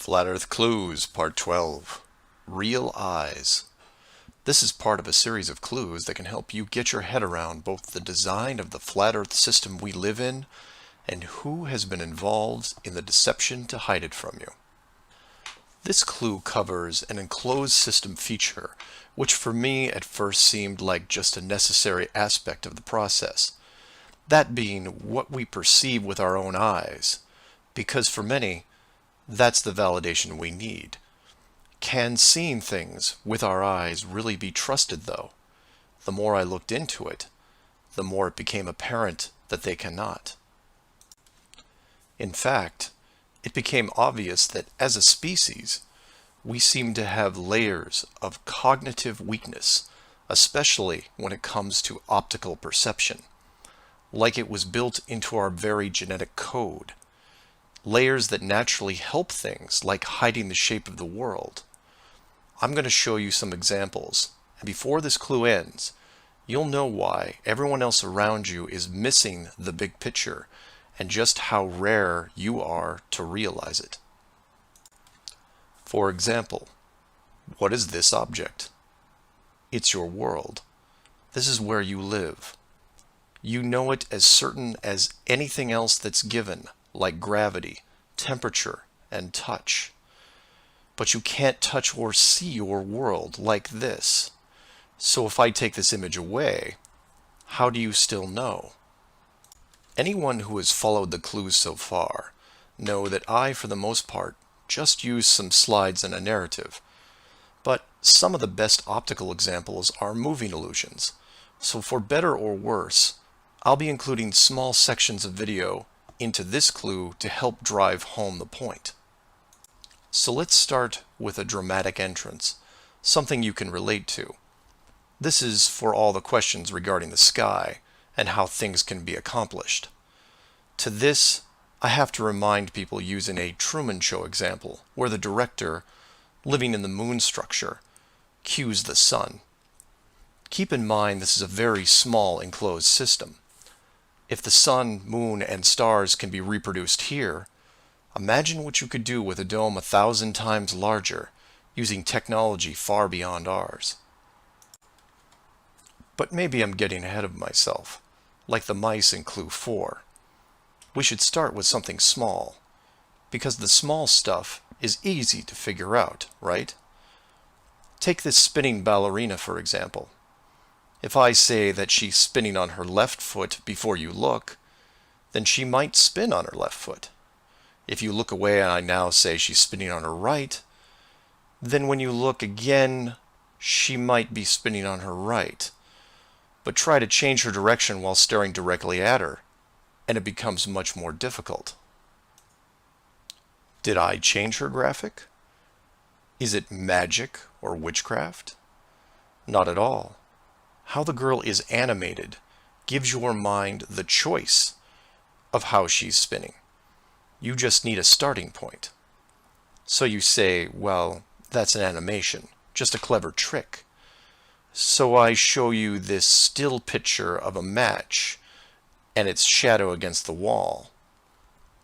Flat Earth Clues, Part 12. Real Eyes. This is part of a series of clues that can help you get your head around both the design of the flat Earth system we live in and who has been involved in the deception to hide it from you. This clue covers an enclosed system feature, which for me at first seemed like just a necessary aspect of the process. That being what we perceive with our own eyes, because for many, that's the validation we need. Can seeing things with our eyes really be trusted, though? The more I looked into it, the more it became apparent that they cannot. In fact, it became obvious that as a species, we seem to have layers of cognitive weakness, especially when it comes to optical perception, like it was built into our very genetic code. Layers that naturally help things like hiding the shape of the world. I'm going to show you some examples, and before this clue ends, you'll know why everyone else around you is missing the big picture and just how rare you are to realize it. For example, what is this object? It's your world. This is where you live. You know it as certain as anything else that's given, like gravity, temperature, and touch. But you can't touch or see your world like this. So if I take this image away, how do you still know? Anyone who has followed the clues so far know that I, for the most part, just use some slides and a narrative. But some of the best optical examples are moving illusions. So for better or worse, I'll be including small sections of video into this clue to help drive home the point. So let's start with a dramatic entrance, something you can relate to. This is for all the questions regarding the sky and how things can be accomplished. To this, I have to remind people using a Truman Show example, where the director, living in the moon structure, cues the sun. Keep in mind this is a very small enclosed system. If the sun, moon, and stars can be reproduced here, imagine what you could do with a dome 1,000 times larger, using technology far beyond ours. But maybe I'm getting ahead of myself, like the mice in Clue 4. We should start with something small, because the small stuff is easy to figure out, right? Take this spinning ballerina, for example. If I say that she's spinning on her left foot before you look, then she might spin on her left foot. If you look away and I now say she's spinning on her right, then when you look again, she might be spinning on her right. But try to change her direction while staring directly at her, and it becomes much more difficult. Did I change her graphic? Is it magic or witchcraft? Not at all. How the girl is animated gives your mind the choice of how she's spinning. You just need a starting point. So you say, well, that's an animation, just a clever trick. So I show you this still picture of a match and its shadow against the wall.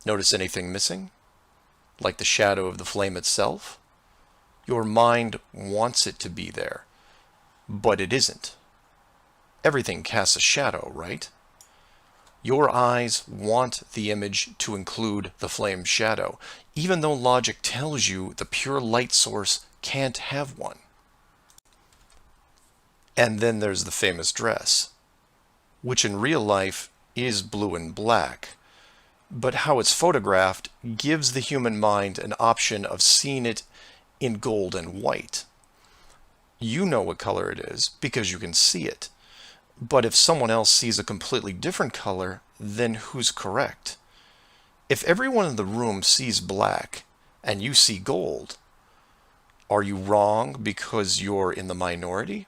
Notice anything missing? Like the shadow of the flame itself? Your mind wants it to be there, but it isn't. Everything casts a shadow, right? Your eyes want the image to include the flame's shadow, even though logic tells you the pure light source can't have one. And then there's the famous dress, which in real life is blue and black, but how it's photographed gives the human mind an option of seeing it in gold and white. You know what color it is because you can see it. But if someone else sees a completely different color, then who's correct? If everyone in the room sees black and you see gold, are you wrong because you're in the minority?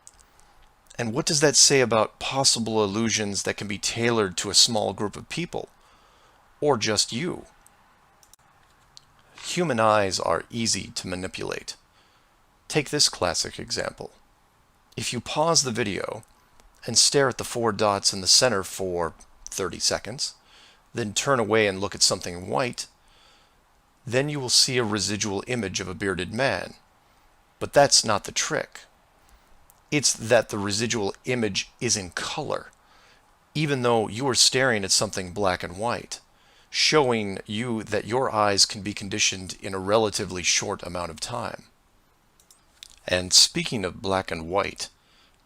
And what does that say about possible illusions that can be tailored to a small group of people? Or just you? Human eyes are easy to manipulate. Take this classic example. If you pause the video and stare at the 4 dots in the center for 30 seconds, then turn away and look at something white, then you will see a residual image of a bearded man. But that's not the trick. It's that the residual image is in color, even though you are staring at something black and white, showing you that your eyes can be conditioned in a relatively short amount of time. And speaking of black and white,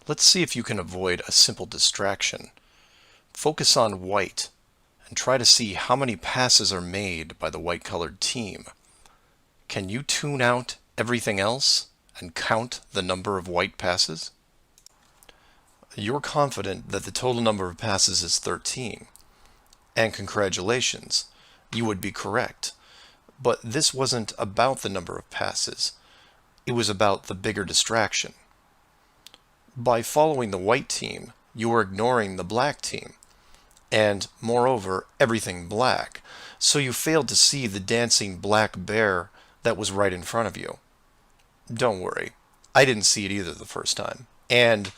let's see if you can avoid a simple distraction. Focus on white and try to see how many passes are made by the white-colored team. Can you tune out everything else and count the number of white passes? You're confident that the total number of passes is 13. And congratulations, you would be correct. But this wasn't about the number of passes. It was about the bigger distraction. By following the white team, you are ignoring the black team, and moreover, everything black, so you failed to see the dancing black bear that was right in front of you. Don't worry, I didn't see it either the first time, and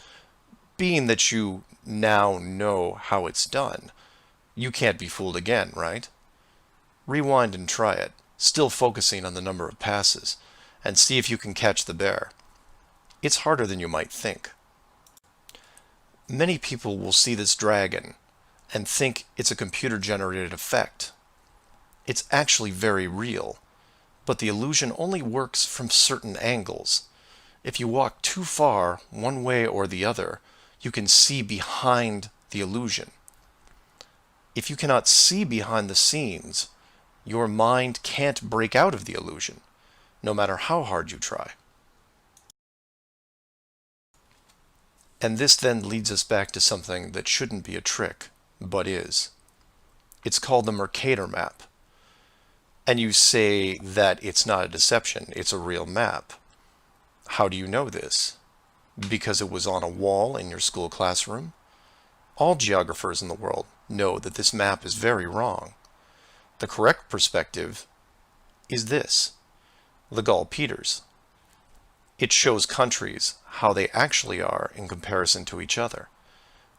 being that you now know how it's done, you can't be fooled again, right? Rewind and try it, still focusing on the number of passes, and see if you can catch the bear. It's harder than you might think. Many people will see this dragon and think it's a computer-generated effect. It's actually very real, but the illusion only works from certain angles. If you walk too far one way or the other, you can see behind the illusion. If you cannot see behind the scenes, your mind can't break out of the illusion, no matter how hard you try. And this then leads us back to something that shouldn't be a trick, but is. It's called the Mercator map. And you say that it's not a deception, it's a real map. How do you know this? Because it was on a wall in your school classroom? All geographers in the world know that this map is very wrong. The correct perspective is this, the Gall-Peters. It shows countries how they actually are in comparison to each other.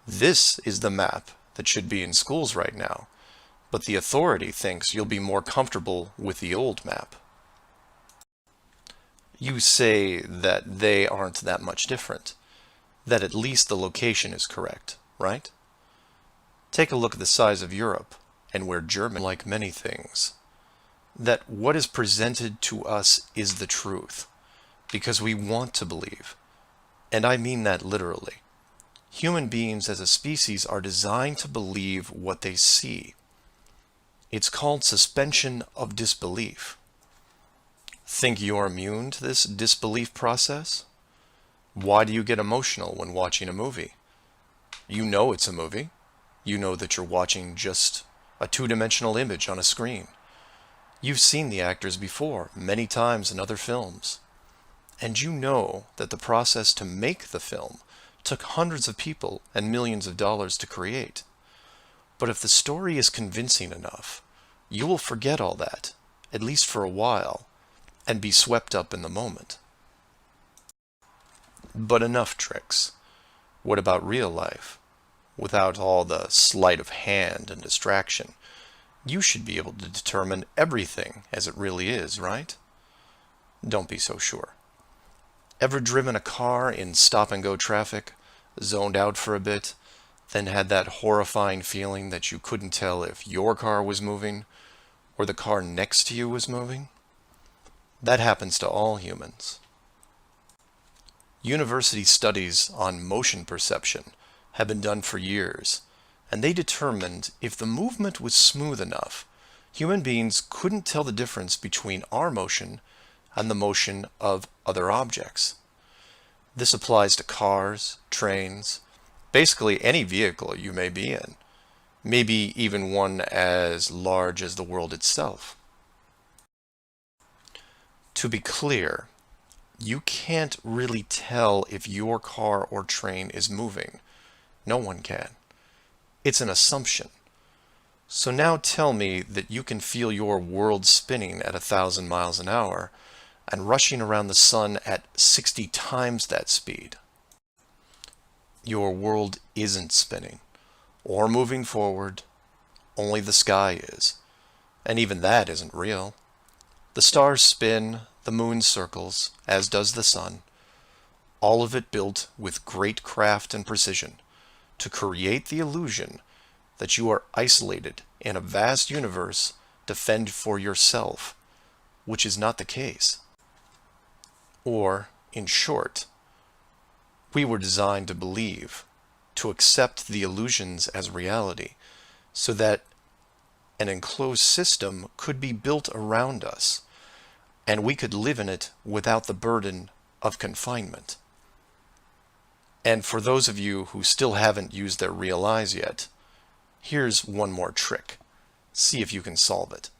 This is the map that should be in schools right now, but the authority thinks you'll be more comfortable with the old map. You say that they aren't that much different, that at least the location is correct, right? Take a look at the size of Europe and where Germany, like many things, that what is presented to us is the truth, because we want to believe. And I mean that literally. Human beings as a species are designed to believe what they see. It's called suspension of disbelief. Think you're immune to this disbelief process? Why do you get emotional when watching a movie? You know it's a movie. You know that you're watching just a two-dimensional image on a screen. You've seen the actors before, many times in other films. And you know that the process to make the film took hundreds of people and millions of dollars to create. But if the story is convincing enough, you will forget all that, at least for a while, and be swept up in the moment. But enough tricks. What about real life? Without all the sleight of hand and distraction, you should be able to determine everything as it really is, right? Don't be so sure. Ever driven a car in stop-and-go traffic, zoned out for a bit, then had that horrifying feeling that you couldn't tell if your car was moving or the car next to you was moving? That happens to all humans. University studies on motion perception have been done for years, and they determined if the movement was smooth enough, human beings couldn't tell the difference between our motion and the motion of other objects. This applies to cars, trains, basically any vehicle you may be in, maybe even one as large as the world itself. To be clear, you can't really tell if your car or train is moving. No one can. It's an assumption. So now tell me that you can feel your world spinning at 1,000 miles an hour and rushing around the sun at 60 times that speed. Your world isn't spinning or moving forward, only the sky is. And even that isn't real. The stars spin, the moon circles, as does the sun, all of it built with great craft and precision, to create the illusion that you are isolated in a vast universe to fend for yourself, which is not the case. Or, in short, we were designed to believe, to accept the illusions as reality, so that an enclosed system could be built around us, and we could live in it without the burden of confinement. And for those of you who still haven't used their real eyes yet, here's one more trick. See if you can solve it.